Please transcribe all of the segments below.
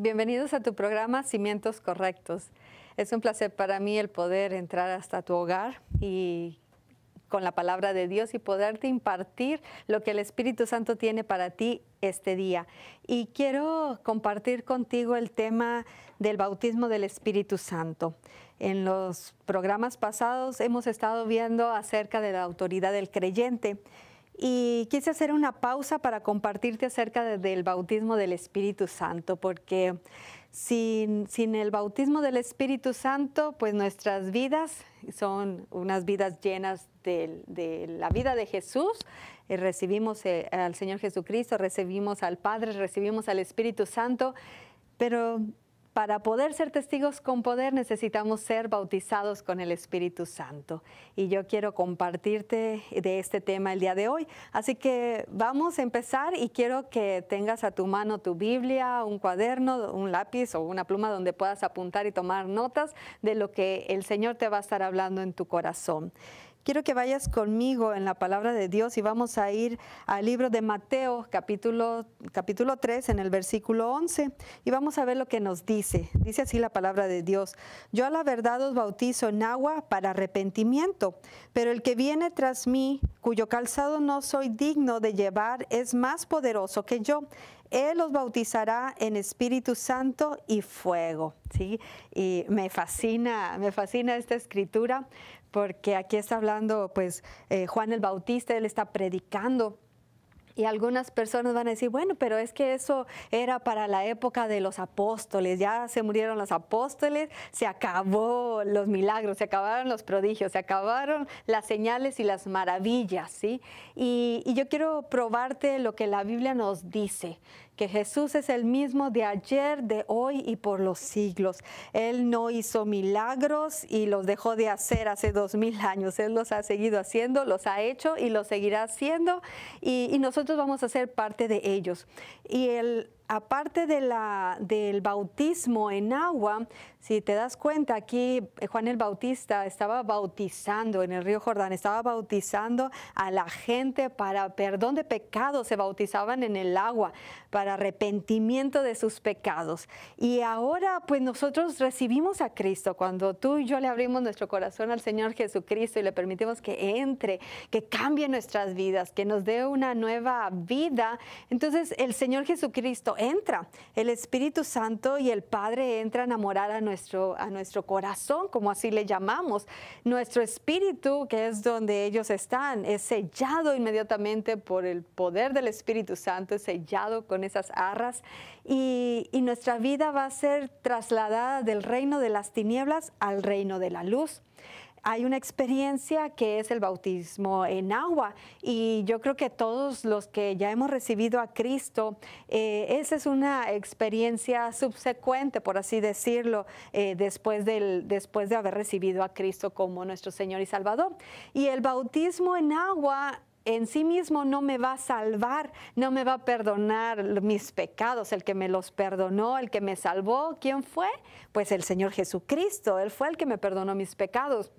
Bienvenidos a tu programa Cimientos Correctos. Es un placer para mí el poder entrar hasta tu hogar y con la palabra de Dios y poderte impartir lo que el Espíritu Santo tiene para ti este día. Y quiero compartir contigo el tema del bautismo del Espíritu Santo. En los programas pasados hemos estado viendo acerca de la autoridad del creyente. Y quise hacer una pausa para compartirte acerca del bautismo del Espíritu Santo, porque sin el bautismo del Espíritu Santo, pues nuestras vidas son unas vidas llenas de la vida de Jesús. Recibimos al Señor Jesucristo, recibimos al Padre, recibimos al Espíritu Santo, pero para poder ser testigos con poder necesitamos ser bautizados con el Espíritu Santo. Y yo quiero compartirte de este tema el día de hoy. Así que vamos a empezar y quiero que tengas a tu mano tu Biblia, un cuaderno, un lápiz o una pluma donde puedas apuntar y tomar notas de lo que el Señor te va a estar hablando en tu corazón. Quiero que vayas conmigo en la palabra de Dios y vamos a ir al libro de Mateo, capítulo 3, en el versículo 11. Y vamos a ver lo que nos dice. Dice así la palabra de Dios. Yo a la verdad os bautizo en agua para arrepentimiento, pero el que viene tras mí, cuyo calzado no soy digno de llevar, es más poderoso que yo. Él os bautizará en Espíritu Santo y fuego. ¿Sí? Y me fascina esta escritura, porque aquí está hablando pues Juan el Bautista, él está predicando. Y algunas personas van a decir, bueno, pero es que eso era para la época de los apóstoles, ya se murieron los apóstoles, se acabó los milagros, se acabaron los prodigios, se acabaron las señales y las maravillas, ¿sí? Y yo quiero probarte lo que la Biblia nos dice, que Jesús es el mismo de ayer, de hoy y por los siglos. Él no hizo milagros y los dejó de hacer hace 2000 años. Él los ha seguido haciendo, los ha hecho y los seguirá haciendo. Y nosotros vamos a ser parte de ellos. Y aparte del bautismo en agua, si te das cuenta, aquí Juan el Bautista estaba bautizando en el río Jordán, estaba bautizando a la gente para perdón de pecados, se bautizaban en el agua, para arrepentimiento de sus pecados. Y ahora pues nosotros recibimos a Cristo, cuando tú y yo le abrimos nuestro corazón al Señor Jesucristo y le permitimos que entre, que cambie nuestras vidas, que nos dé una nueva vida. Entonces el Señor Jesucristo entra, el Espíritu Santo y el Padre entran a morar a nuestro corazón, como así le llamamos. Nuestro espíritu, que es donde ellos están, es sellado inmediatamente por el poder del Espíritu Santo, es sellado con esas arras y nuestra vida va a ser trasladada del reino de las tinieblas al reino de la luz. Hay una experiencia que es el bautismo en agua y yo creo que todos los que ya hemos recibido a Cristo, esa es una experiencia subsecuente, por así decirlo, después de haber recibido a Cristo como nuestro Señor y Salvador. Y el bautismo en agua en sí mismo no me va a salvar, no me va a perdonar mis pecados. El que me los perdonó, el que me salvó, ¿quién fue? Pues el Señor Jesucristo, Él fue el que me perdonó mis pecados.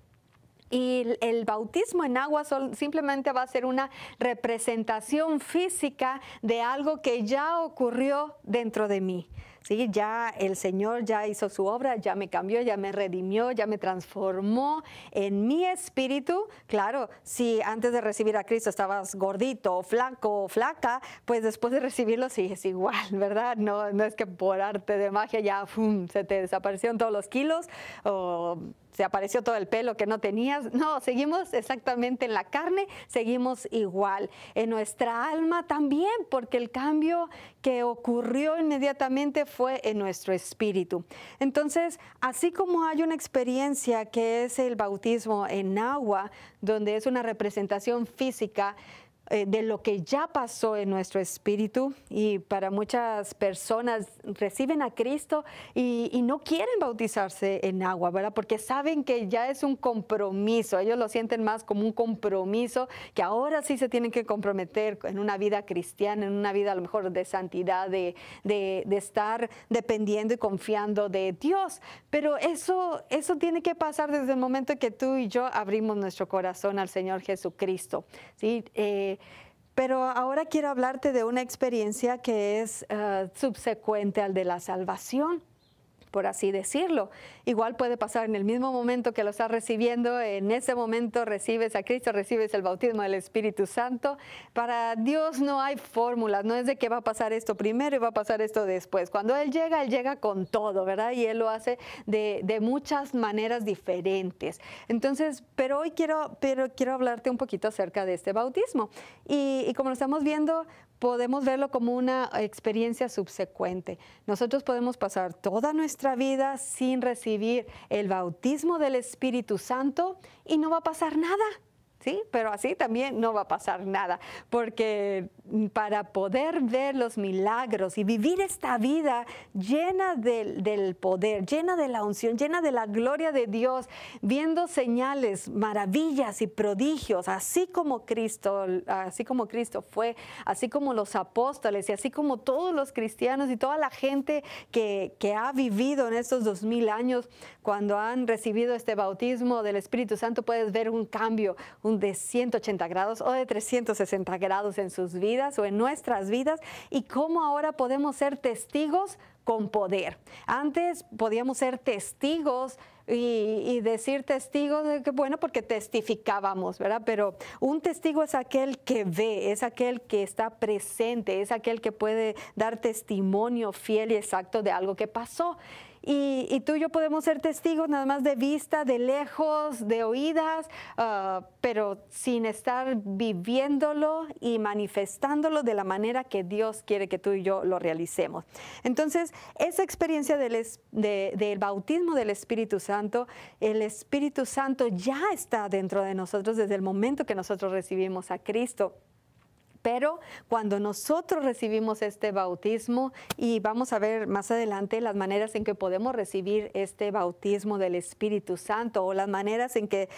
Y el bautismo en agua simplemente va a ser una representación física de algo que ya ocurrió dentro de mí. ¿Sí? Ya el Señor ya hizo su obra, ya me cambió, ya me redimió, ya me transformó en mi espíritu. Claro, si antes de recibir a Cristo estabas gordito, flaco o flaca, pues después de recibirlo sí es igual, ¿verdad? No es que por arte de magia ya se te desaparecieron todos los kilos o se apareció todo el pelo que no tenías. No, seguimos exactamente en la carne, seguimos igual. En nuestra alma también, porque el cambio que ocurrió inmediatamente fue en nuestro espíritu. Entonces, así como hay una experiencia que es el bautismo en agua, donde es una representación física de lo que ya pasó en nuestro espíritu, y para muchas personas reciben a Cristo y no quieren bautizarse en agua, ¿verdad? Porque saben que ya es un compromiso, ellos lo sienten más como un compromiso, que ahora sí se tienen que comprometer en una vida cristiana, en una vida a lo mejor de santidad, de estar dependiendo y confiando de Dios. Pero eso tiene que pasar desde el momento que tú y yo abrimos nuestro corazón al Señor Jesucristo, ¿sí? Pero ahora quiero hablarte de una experiencia que es subsecuente al de la salvación, por así decirlo. Igual puede pasar en el mismo momento que lo estás recibiendo, en ese momento recibes a Cristo, recibes el bautismo del Espíritu Santo. Para Dios no hay fórmulas, no es de que va a pasar esto primero y va a pasar esto después. Cuando Él llega con todo, ¿verdad? Y Él lo hace de muchas maneras diferentes. Entonces, pero hoy quiero hablarte un poquito acerca de este bautismo. Y como lo estamos viendo, podemos verlo como una experiencia subsecuente. Nosotros podemos pasar toda nuestra vida sin recibir el bautismo del Espíritu Santo y no va a pasar nada. ¿Sí? Pero así también no va a pasar nada, porque para poder ver los milagros y vivir esta vida llena del poder, llena de la unción, llena de la gloria de Dios, viendo señales, maravillas y prodigios, así como Cristo fue, así como los apóstoles y así como todos los cristianos y toda la gente que ha vivido en estos 2000 años, cuando han recibido este bautismo del Espíritu Santo, puedes ver un cambio, de 180 grados o de 360 grados en sus vidas o en nuestras vidas, y cómo ahora podemos ser testigos con poder. Antes podíamos ser testigos y decir testigos de que, bueno, porque testificábamos, ¿verdad? Pero un testigo es aquel que ve, es aquel que está presente, es aquel que puede dar testimonio fiel y exacto de algo que pasó. Y tú y yo podemos ser testigos nada más de vista, de lejos, de oídas, pero sin estar viviéndolo y manifestándolo de la manera que Dios quiere que tú y yo lo realicemos. Entonces, esa experiencia del bautismo del Espíritu Santo, el Espíritu Santo ya está dentro de nosotros desde el momento que nosotros recibimos a Cristo. Pero cuando nosotros recibimos este bautismo, y vamos a ver más adelante las maneras en que podemos recibir este bautismo del Espíritu Santo, o las maneras en que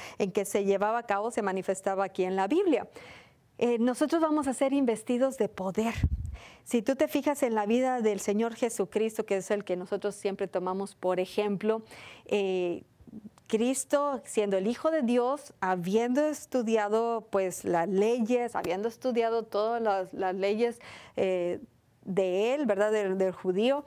se llevaba a cabo, se manifestaba aquí en la Biblia. Nosotros vamos a ser investidos de poder. Si tú te fijas en la vida del Señor Jesucristo, que es el que nosotros siempre tomamos por ejemplo, Cristo, siendo el Hijo de Dios, habiendo estudiado pues las leyes, habiendo estudiado todas las leyes de él, ¿verdad? Del judío,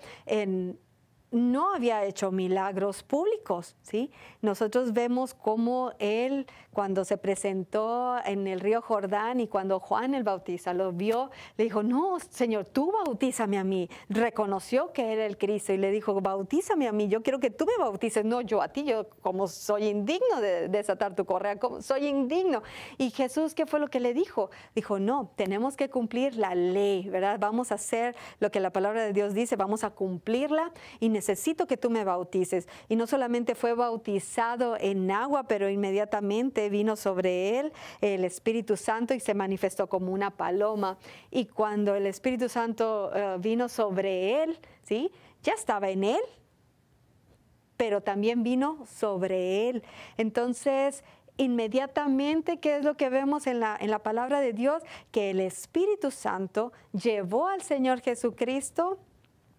no había hecho milagros públicos, ¿sí? Nosotros vemos cómo él, cuando se presentó en el río Jordán y cuando Juan el Bautista lo vio, le dijo, no, Señor, tú bautízame a mí. Reconoció que era el Cristo y le dijo, bautízame a mí, yo quiero que tú me bautices, no yo a ti, yo como soy indigno de desatar tu correa, como soy indigno. Y Jesús, ¿qué fue lo que le dijo? Dijo, no, tenemos que cumplir la ley, ¿verdad? Vamos a hacer lo que la palabra de Dios dice, vamos a cumplirla y necesito que tú me bautices. Y no solamente fue bautizado en agua, pero inmediatamente vino sobre él el Espíritu Santo y se manifestó como una paloma. Y cuando el Espíritu Santo vino sobre él, ¿sí? Ya estaba en él, pero también vino sobre él. Entonces, inmediatamente, ¿qué es lo que vemos en la palabra de Dios? Que el Espíritu Santo llevó al Señor Jesucristo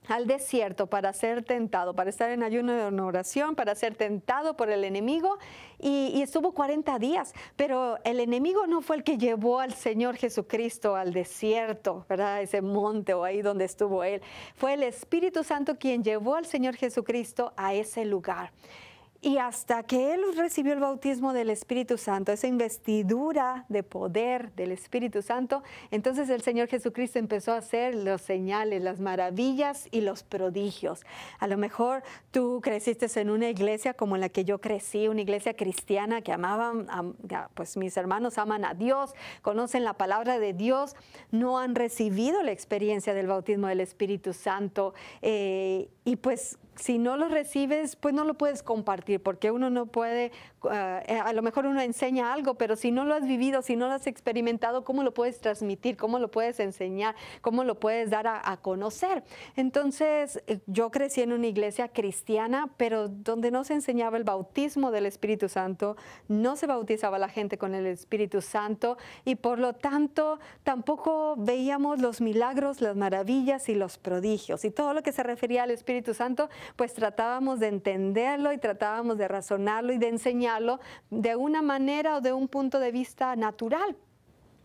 al desierto para ser tentado, para estar en ayuno de oración, para ser tentado por el enemigo, y estuvo 40 días, pero el enemigo no fue el que llevó al Señor Jesucristo al desierto, ¿verdad? Ese monte o ahí donde estuvo él. Fue el Espíritu Santo quien llevó al Señor Jesucristo a ese lugar. Y hasta que él recibió el bautismo del Espíritu Santo, esa investidura de poder del Espíritu Santo, entonces el Señor Jesucristo empezó a hacer los señales, las maravillas y los prodigios. A lo mejor tú creciste en una iglesia como la que yo crecí, una iglesia cristiana que amaban, pues mis hermanos aman a Dios, conocen la palabra de Dios, no han recibido la experiencia del bautismo del Espíritu Santo, y pues si no lo recibes, pues no lo puedes compartir, porque uno no puede, a lo mejor uno enseña algo, pero si no lo has vivido, si no lo has experimentado, ¿cómo lo puedes transmitir? ¿Cómo lo puedes enseñar? ¿Cómo lo puedes dar a conocer? Entonces, yo crecí en una iglesia cristiana, pero donde no se enseñaba el bautismo del Espíritu Santo, no se bautizaba a la gente con el Espíritu Santo, y por lo tanto, tampoco veíamos los milagros, las maravillas y los prodigios. Y todo lo que se refería al Espíritu Santo, pues tratábamos de entenderlo y tratábamos de razonarlo y de enseñarlo de una manera o de un punto de vista natural.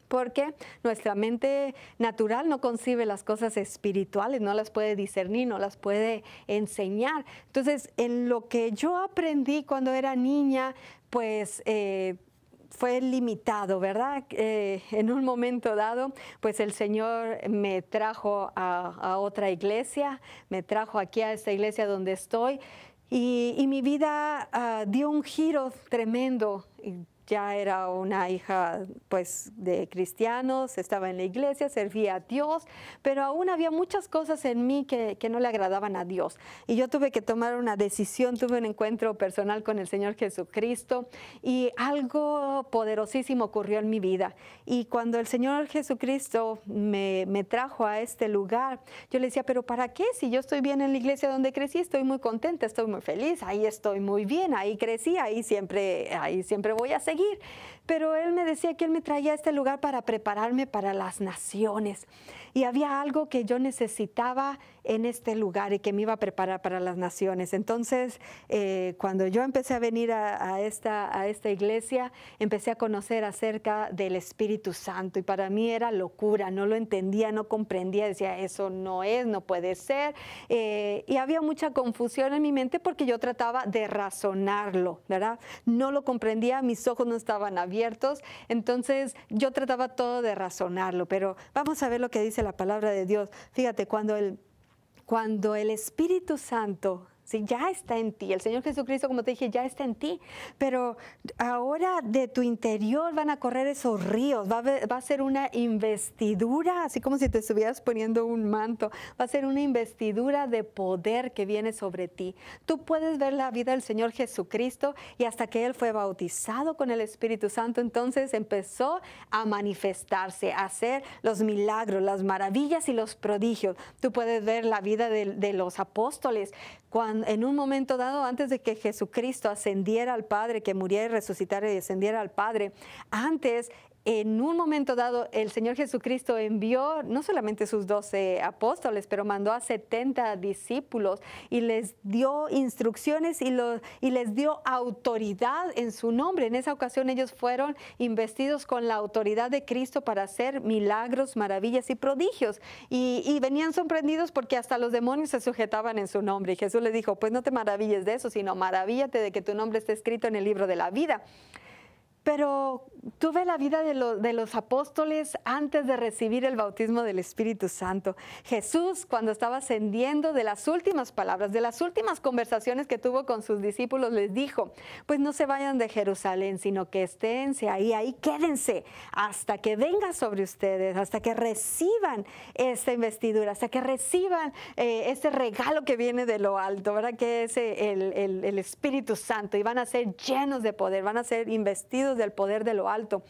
Porque nuestra mente natural no concibe las cosas espirituales, no las puede discernir, no las puede enseñar. Entonces, en lo que yo aprendí cuando era niña, pues fue limitado, ¿verdad? En un momento dado, pues el Señor me trajo a otra iglesia, me trajo aquí a esta iglesia donde estoy, y mi vida dio un giro tremendo. Ya era una hija pues de cristianos, estaba en la iglesia, servía a Dios, pero aún había muchas cosas en mí que no le agradaban a Dios. Y yo tuve que tomar una decisión, tuve un encuentro personal con el Señor Jesucristo y algo poderosísimo ocurrió en mi vida. Y cuando el Señor Jesucristo me trajo a este lugar, yo le decía, pero ¿para qué? Si yo estoy bien en la iglesia donde crecí, estoy muy contenta, estoy muy feliz, ahí estoy muy bien, ahí crecí, ahí siempre voy a seguir. Pero él me decía que él me traía a este lugar para prepararme para las naciones. Y había algo que yo necesitaba en este lugar y que me iba a preparar para las naciones. Entonces, cuando yo empecé a venir a esta iglesia, empecé a conocer acerca del Espíritu Santo. Y para mí era locura, no lo entendía, no comprendía. Decía, eso no es, no puede ser. Y había mucha confusión en mi mente porque yo trataba de razonarlo, ¿verdad? No lo comprendía, mis ojos no estaban abiertos. Entonces, yo trataba todo de razonarlo. Pero vamos a ver lo que dice la palabra de Dios. Fíjate, cuando el Espíritu Santo, sí, ya está en ti, el Señor Jesucristo, como te dije, ya está en ti, pero ahora de tu interior van a correr esos ríos, va a ser una investidura, así como si te estuvieras poniendo un manto, va a ser una investidura de poder que viene sobre ti. Tú puedes ver la vida del Señor Jesucristo y hasta que Él fue bautizado con el Espíritu Santo, entonces empezó a manifestarse, a hacer los milagros, las maravillas y los prodigios. Tú puedes ver la vida de los apóstoles, en un momento dado, antes de que Jesucristo ascendiera al Padre, que muriera y resucitara y ascendiera al Padre, antes, en un momento dado, el Señor Jesucristo envió no solamente sus 12 apóstoles, pero mandó a 70 discípulos y les dio instrucciones y les dio autoridad en su nombre. En esa ocasión ellos fueron investidos con la autoridad de Cristo para hacer milagros, maravillas y prodigios. Y venían sorprendidos porque hasta los demonios se sujetaban en su nombre. Y Jesús les dijo, pues no te maravilles de eso, sino maravíllate de que tu nombre esté escrito en el libro de la vida. Pero tuve la vida de los apóstoles antes de recibir el bautismo del Espíritu Santo. Jesús, cuando estaba ascendiendo, de las últimas palabras, de las últimas conversaciones que tuvo con sus discípulos, les dijo, pues no se vayan de Jerusalén, sino que esténse ahí quédense hasta que venga sobre ustedes, hasta que reciban esta investidura, hasta que reciban este regalo que viene de lo alto, ¿verdad? Que es el Espíritu Santo, y van a ser llenos de poder, van a ser investidos del poder de lo alto.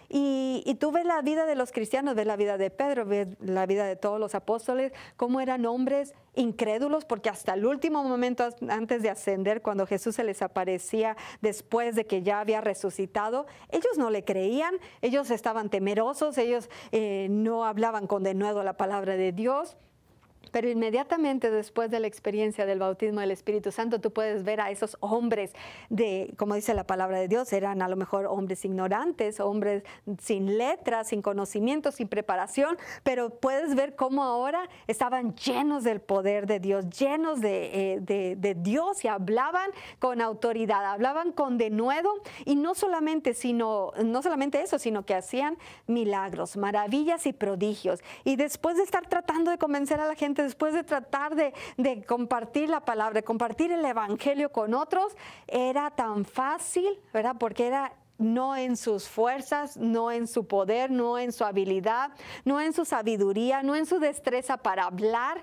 Y tú ves la vida de los cristianos, ves la vida de Pedro, ves la vida de todos los apóstoles, cómo eran hombres incrédulos, porque hasta el último momento antes de ascender, cuando Jesús se les aparecía después de que ya había resucitado, ellos no le creían, ellos estaban temerosos, ellos no hablaban con denuedo la palabra de Dios. Pero inmediatamente después de la experiencia del bautismo del Espíritu Santo, tú puedes ver a esos hombres como dice la palabra de Dios, eran a lo mejor hombres ignorantes, hombres sin letras, sin conocimiento, sin preparación, pero puedes ver cómo ahora estaban llenos del poder de Dios, llenos de Dios, y hablaban con autoridad, hablaban con denuedo, y no solamente eso, sino que hacían milagros, maravillas y prodigios. Y después de estar tratando de convencer a la gente, después de tratar de compartir la palabra, de compartir el evangelio con otros, era tan fácil, ¿verdad? Porque era no en sus fuerzas, no en su poder, no en su habilidad, no en su sabiduría, no en su destreza para hablar,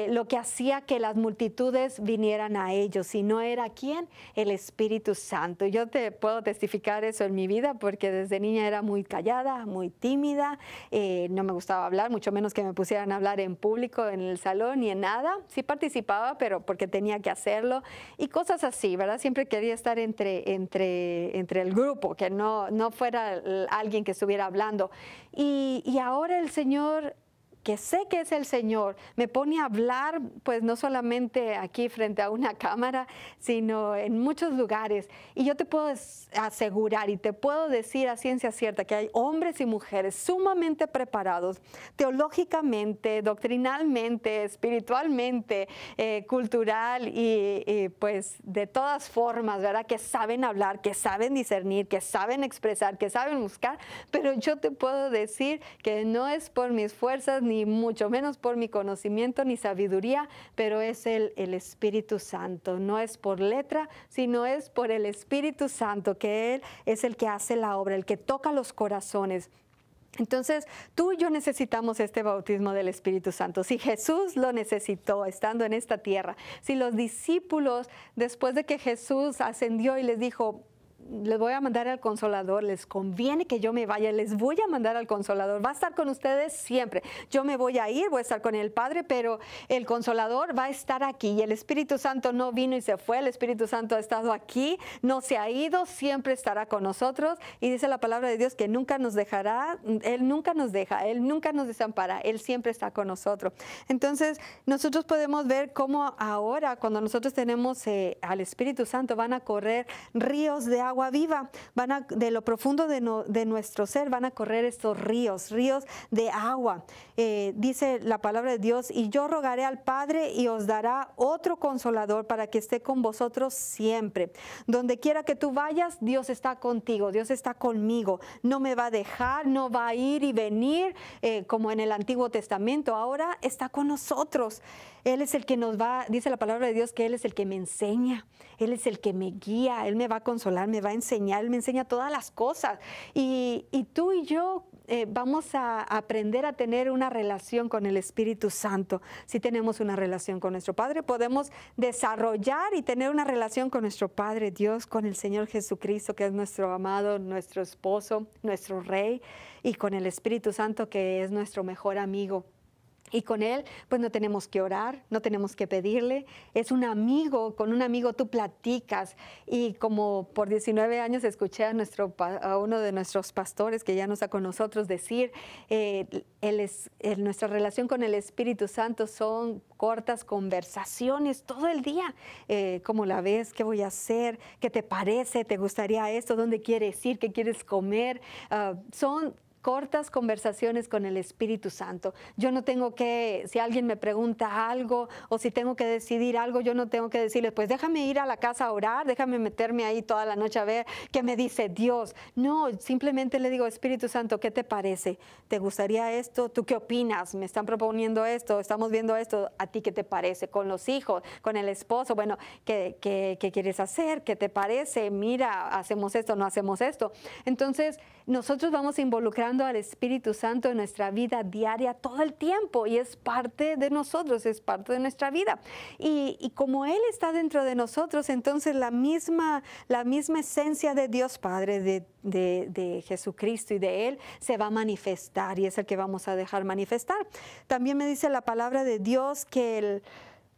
lo que hacía que las multitudes vinieran a ellos, sino era ¿quién? El Espíritu Santo. Yo te puedo testificar eso en mi vida, porque desde niña era muy callada, muy tímida, no me gustaba hablar, mucho menos que me pusieran a hablar en público, en el salón, ni en nada. Sí participaba, pero porque tenía que hacerlo, y cosas así, ¿verdad? Siempre quería estar entre el grupo, que no fuera alguien que estuviera hablando. Y ahora el Señor que sé que es el Señor, me pone a hablar, pues no solamente aquí frente a una cámara, sino en muchos lugares. Y yo te puedo asegurar y te puedo decir a ciencia cierta que hay hombres y mujeres sumamente preparados teológicamente, doctrinalmente, espiritualmente, cultural y pues de todas formas, ¿verdad? Que saben hablar, que saben discernir, que saben expresar, que saben buscar, pero yo te puedo decir que no es por mis fuerzas, ni mucho menos por mi conocimiento ni sabiduría, pero es el Espíritu Santo. No es por letra, sino es por el Espíritu Santo, que Él es el que hace la obra, el que toca los corazones. Entonces, tú y yo necesitamos este bautismo del Espíritu Santo. Si Jesús lo necesitó estando en esta tierra, si los discípulos, después de que Jesús ascendió y les dijo, les voy a mandar al Consolador, les conviene que yo me vaya, les voy a mandar al Consolador, va a estar con ustedes siempre. Yo me voy a ir, voy a estar con el Padre, pero el Consolador va a estar aquí. Y el Espíritu Santo no vino y se fue, el Espíritu Santo ha estado aquí, no se ha ido, siempre estará con nosotros. Y dice la palabra de Dios que nunca nos dejará, Él nunca nos deja, Él nunca nos desampara, Él siempre está con nosotros. Entonces, nosotros podemos ver cómo ahora, cuando nosotros tenemos al Espíritu Santo, van a correr ríos de agua viva, de lo profundo de nuestro ser van a correr estos ríos de agua. Dice la palabra de Dios, y yo rogaré al Padre y os dará otro consolador para que esté con vosotros siempre. Donde quiera que tú vayas, Dios está contigo, Dios está conmigo, no me va a dejar, no va a ir y venir como en el Antiguo Testamento, ahora está con nosotros. Él es el que nos va, dice la palabra de Dios que Él es el que me enseña, Él es el que me guía, Él me va a consolar, me va a enseñar, Él me enseña todas las cosas. Y tú y yo vamos a aprender a tener una relación con el Espíritu Santo. Si tenemos una relación con nuestro Padre, podemos desarrollar y tener una relación con nuestro Padre Dios, con el Señor Jesucristo, que es nuestro amado, nuestro esposo, nuestro Rey, y con el Espíritu Santo, que es nuestro mejor amigo. Y con Él, pues no tenemos que orar, no tenemos que pedirle. Es un amigo, con un amigo tú platicas. Y como por 19 años escuché a uno de nuestros pastores que ya no está con nosotros decir, nuestra relación con el Espíritu Santo son cortas conversaciones todo el día. ¿Cómo la ves? ¿Qué voy a hacer? ¿Qué te parece? ¿Te gustaría esto? ¿Dónde quieres ir? ¿Qué quieres comer? Son cortas conversaciones con el Espíritu Santo. Yo no tengo que, si alguien me pregunta algo o si tengo que decidir algo, yo no tengo que decirle, pues déjame ir a la casa a orar, déjame meterme ahí toda la noche a ver qué me dice Dios. No, simplemente le digo, Espíritu Santo, ¿qué te parece? ¿Te gustaría esto? ¿Tú qué opinas? ¿Me están proponiendo esto? ¿Estamos viendo esto? ¿A ti qué te parece? ¿Con los hijos? ¿Con el esposo? Bueno, ¿qué quieres hacer? ¿Qué te parece? Mira, ¿hacemos esto? ¿No hacemos esto? Entonces, nosotros vamos involucrando al Espíritu Santo en nuestra vida diaria todo el tiempo y es parte de nosotros, es parte de nuestra vida. Y como Él está dentro de nosotros, entonces la misma esencia de Dios Padre, de Jesucristo y de Él se va a manifestar y es el que vamos a dejar manifestar. También me dice la palabra de Dios que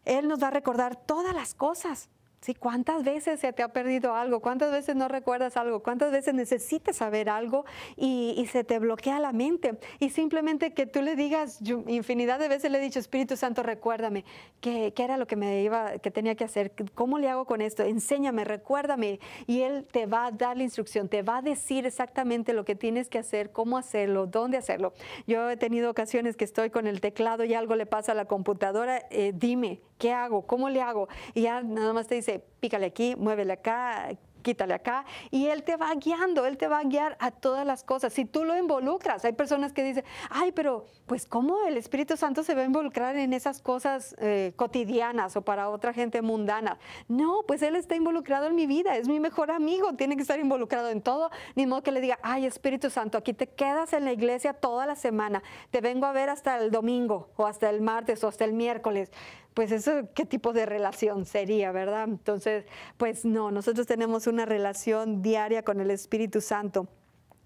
Él nos va a recordar todas las cosas. ¿Sí? ¿Cuántas veces se te ha perdido algo? ¿Cuántas veces no recuerdas algo? ¿Cuántas veces necesitas saber algo y se te bloquea la mente? Y simplemente que tú le digas, yo infinidad de veces le he dicho, Espíritu Santo, recuérdame, ¿qué era lo que tenía que hacer? ¿Cómo le hago con esto? Enséñame, recuérdame. Y Él te va a dar la instrucción, te va a decir exactamente lo que tienes que hacer, cómo hacerlo, dónde hacerlo. Yo he tenido ocasiones que estoy con el teclado y algo le pasa a la computadora, dime, ¿qué hago? ¿Cómo le hago? Y ya nada más te dice, pícale aquí, muévele acá, quítale acá, y Él te va guiando, Él te va a guiar a todas las cosas. Si tú lo involucras, hay personas que dicen, ay, pero pues ¿cómo el Espíritu Santo se va a involucrar en esas cosas cotidianas o para otra gente mundana? No, pues Él está involucrado en mi vida, es mi mejor amigo, tiene que estar involucrado en todo, ni modo que le diga, ay, Espíritu Santo, aquí te quedas en la iglesia toda la semana, te vengo a ver hasta el domingo, o hasta el martes, o hasta el miércoles. Pues eso, ¿qué tipo de relación sería, verdad? Entonces, pues no, nosotros tenemos una relación diaria con el Espíritu Santo.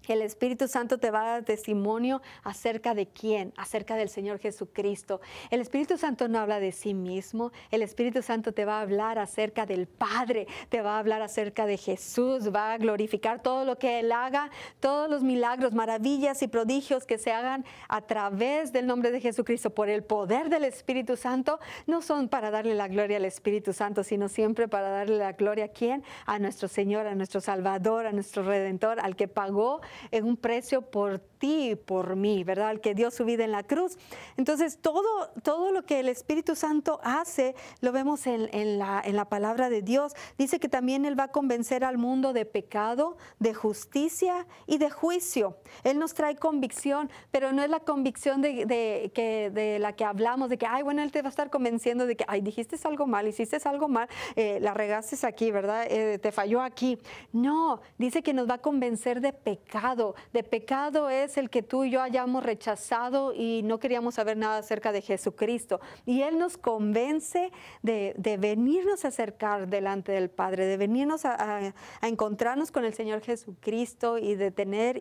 El Espíritu Santo te va a dar testimonio acerca de quién, acerca del Señor Jesucristo. El Espíritu Santo no habla de sí mismo. El Espíritu Santo te va a hablar acerca del Padre, te va a hablar acerca de Jesús, va a glorificar todo lo que Él haga, todos los milagros, maravillas y prodigios que se hagan a través del nombre de Jesucristo por el poder del Espíritu Santo. No son para darle la gloria al Espíritu Santo, sino siempre para darle la gloria a quién, a nuestro Señor, a nuestro Salvador, a nuestro Redentor, al que pagó en un precio por ti y por mí, ¿verdad? Al que dio su vida en la cruz. Entonces, todo lo que el Espíritu Santo hace, lo vemos en la palabra de Dios. Dice que también Él va a convencer al mundo de pecado, de justicia y de juicio. Él nos trae convicción, pero no es la convicción de la que hablamos, de que, ay, bueno, Él te va a estar convenciendo de que, ay, dijiste algo mal, hiciste algo mal, la regaste aquí, ¿verdad? Te falló aquí. No, dice que nos va a convencer de pecado. De pecado es el que tú y yo hayamos rechazado y no queríamos saber nada acerca de Jesucristo. Y Él nos convence de venirnos a acercar delante del Padre, de venirnos a encontrarnos con el Señor Jesucristo y de tener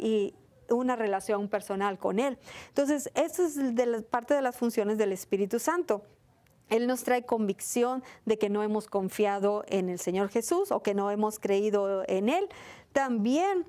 una relación personal con Él. Entonces, eso es parte de las funciones del Espíritu Santo. Él nos trae convicción de que no hemos confiado en el Señor Jesús o que no hemos creído en Él. También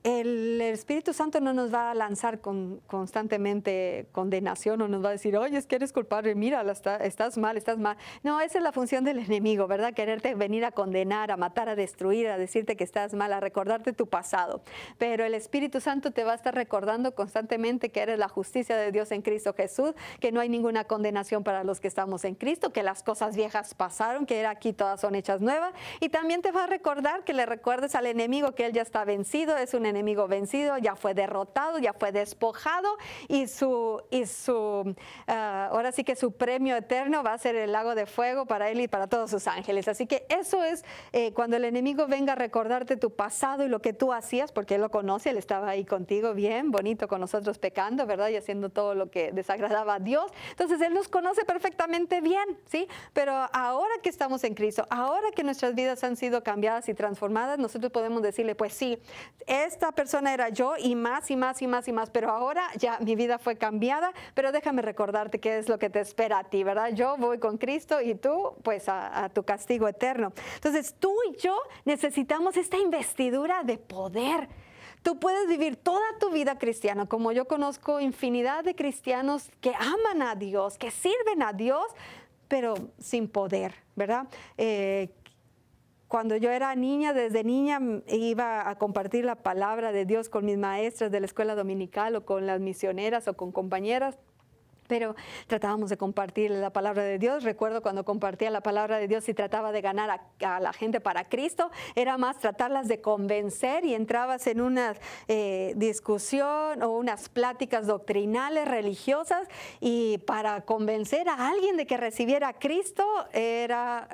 el Espíritu Santo no nos va a lanzar constantemente condenación o nos va a decir, oye, es que eres culpable, mira, estás mal, estás mal. No, esa es la función del enemigo, ¿verdad? Quererte venir a condenar, a matar, a destruir, a decirte que estás mal, a recordarte tu pasado. Pero el Espíritu Santo te va a estar recordando constantemente que eres la justicia de Dios en Cristo Jesús, que no hay ninguna condenación para los que estamos en Cristo, que las cosas viejas pasaron, que aquí todas son hechas nuevas. Y también te va a recordar que le recuerdes al enemigo que él ya está vencido, es un enemigo vencido, ya fue derrotado, ya fue despojado y ahora sí que su premio eterno va a ser el lago de fuego para él y para todos sus ángeles. Así que eso es cuando el enemigo venga a recordarte tu pasado y lo que tú hacías, porque él lo conoce, él estaba ahí contigo bien, bonito con nosotros pecando, ¿verdad? Y haciendo todo lo que desagradaba a Dios. Entonces él nos conoce perfectamente bien, ¿sí? Pero ahora que estamos en Cristo, ahora que nuestras vidas han sido cambiadas y transformadas, nosotros podemos decirle, pues sí, esta persona era yo y más y más y más y más, pero ahora ya mi vida fue cambiada, pero déjame recordarte qué es lo que te espera a ti, ¿verdad? Yo voy con Cristo y tú pues a tu castigo eterno. Entonces tú y yo necesitamos esta investidura de poder. Tú puedes vivir toda tu vida cristiana, como yo conozco infinidad de cristianos que aman a Dios, que sirven a Dios, pero sin poder, ¿verdad? Cuando yo era niña, desde niña iba a compartir la palabra de Dios con mis maestras de la escuela dominical o con las misioneras o con compañeras. Pero tratábamos de compartir la palabra de Dios. Recuerdo cuando compartía la palabra de Dios y trataba de ganar a la gente para Cristo, era más tratarlas de convencer y entrabas en una discusión o unas pláticas doctrinales, religiosas, y para convencer a alguien de que recibiera a Cristo era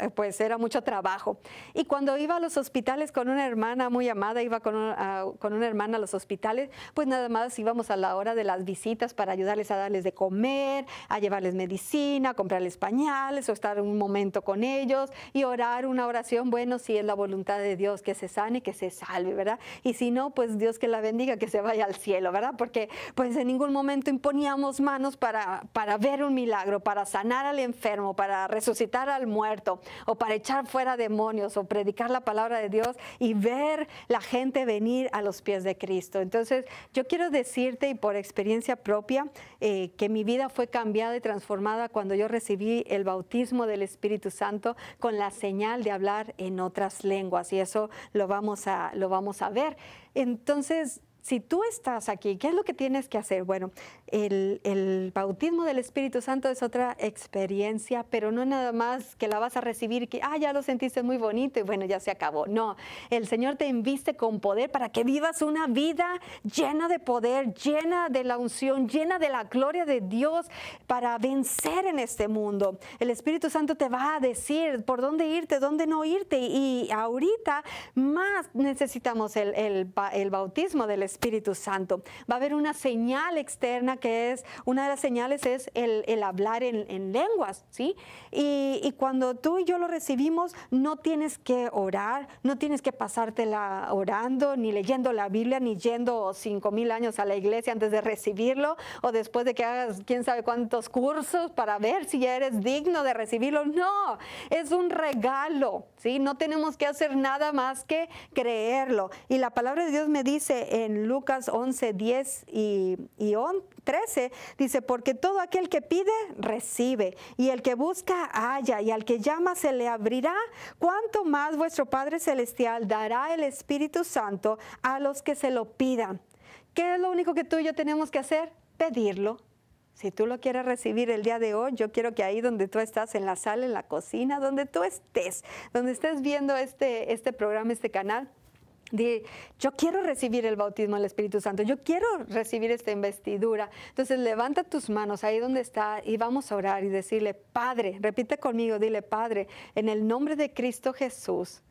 mucho trabajo. Y cuando iba a los hospitales con una hermana muy amada, iba con una hermana a los hospitales, pues nada más íbamos a la hora de las visitas para ayudarles a darles de comer, a llevarles medicina, a comprarles pañales o estar un momento con ellos y orar una oración, bueno, si es la voluntad de Dios que se sane, que se salve, ¿verdad? Y si no, pues Dios que la bendiga, que se vaya al cielo, ¿verdad? Porque pues en ningún momento imponíamos manos para ver un milagro, para sanar al enfermo, para resucitar al muerto o para echar fuera demonios o predicar la palabra de Dios y ver la gente venir a los pies de Cristo. Entonces, yo quiero decirte y por experiencia propia que mi vida fue cambiada y transformada cuando yo recibí el bautismo del Espíritu Santo con la señal de hablar en otras lenguas, y eso lo vamos a ver. Entonces, si tú estás aquí, ¿qué es lo que tienes que hacer? Bueno, el bautismo del Espíritu Santo es otra experiencia, pero no nada más que la vas a recibir y que, ya lo sentiste muy bonito y bueno, ya se acabó. No, el Señor te inviste con poder para que vivas una vida llena de poder, llena de la unción, llena de la gloria de Dios para vencer en este mundo. El Espíritu Santo te va a decir por dónde irte, dónde no irte, y ahorita más necesitamos el bautismo del Espíritu Espíritu Santo. Va a haber una señal externa que es, una de las señales es el hablar en lenguas, ¿sí? Y cuando tú y yo lo recibimos, no tienes que orar, no tienes que pasártela orando, ni leyendo la Biblia, ni yendo 5,000 años a la iglesia antes de recibirlo, o después de que hagas quién sabe cuántos cursos para ver si ya eres digno de recibirlo. No, es un regalo, ¿sí? No tenemos que hacer nada más que creerlo. Y la palabra de Dios me dice en Lucas 11, 10 y 13, dice, porque todo aquel que pide, recibe, y el que busca, halla, y al que llama se le abrirá. Cuánto más vuestro Padre Celestial dará el Espíritu Santo a los que se lo pidan. ¿Qué es lo único que tú y yo tenemos que hacer? Pedirlo. Si tú lo quieres recibir el día de hoy, yo quiero que ahí donde tú estás, en la sala, en la cocina, donde tú estés, donde estés viendo este programa, este canal, yo quiero recibir el bautismo del Espíritu Santo, yo quiero recibir esta investidura. Entonces levanta tus manos ahí donde está y vamos a orar y decirle, Padre, repite conmigo, dile, Padre, en el nombre de Cristo Jesús,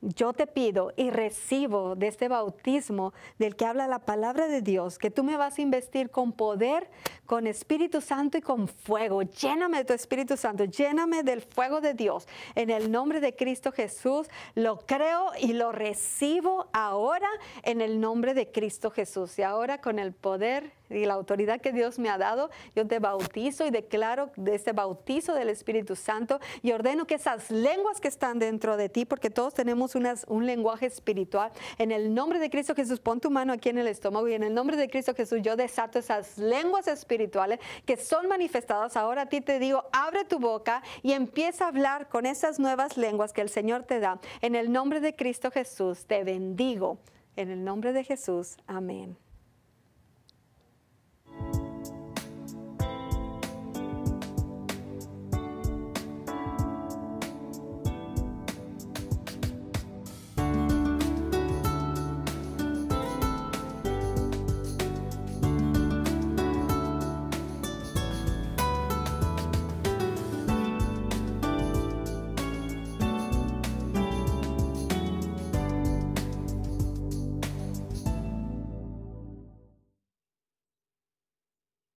yo te pido y recibo de este bautismo del que habla la palabra de Dios, que tú me vas a investir con poder, con Espíritu Santo y con fuego. Lléname de tu Espíritu Santo, lléname del fuego de Dios. En el nombre de Cristo Jesús, lo creo y lo recibo ahora en el nombre de Cristo Jesús. Y ahora con el poder y la autoridad que Dios me ha dado, yo te bautizo y declaro de este bautizo del Espíritu Santo y ordeno que esas lenguas que están dentro de ti, porque todos tenemos un lenguaje espiritual, en el nombre de Cristo Jesús, pon tu mano aquí en el estómago y en el nombre de Cristo Jesús yo desato esas lenguas espirituales que son manifestadas. Ahora a ti te digo, abre tu boca y empieza a hablar con esas nuevas lenguas que el Señor te da. En el nombre de Cristo Jesús te bendigo. En el nombre de Jesús, amén.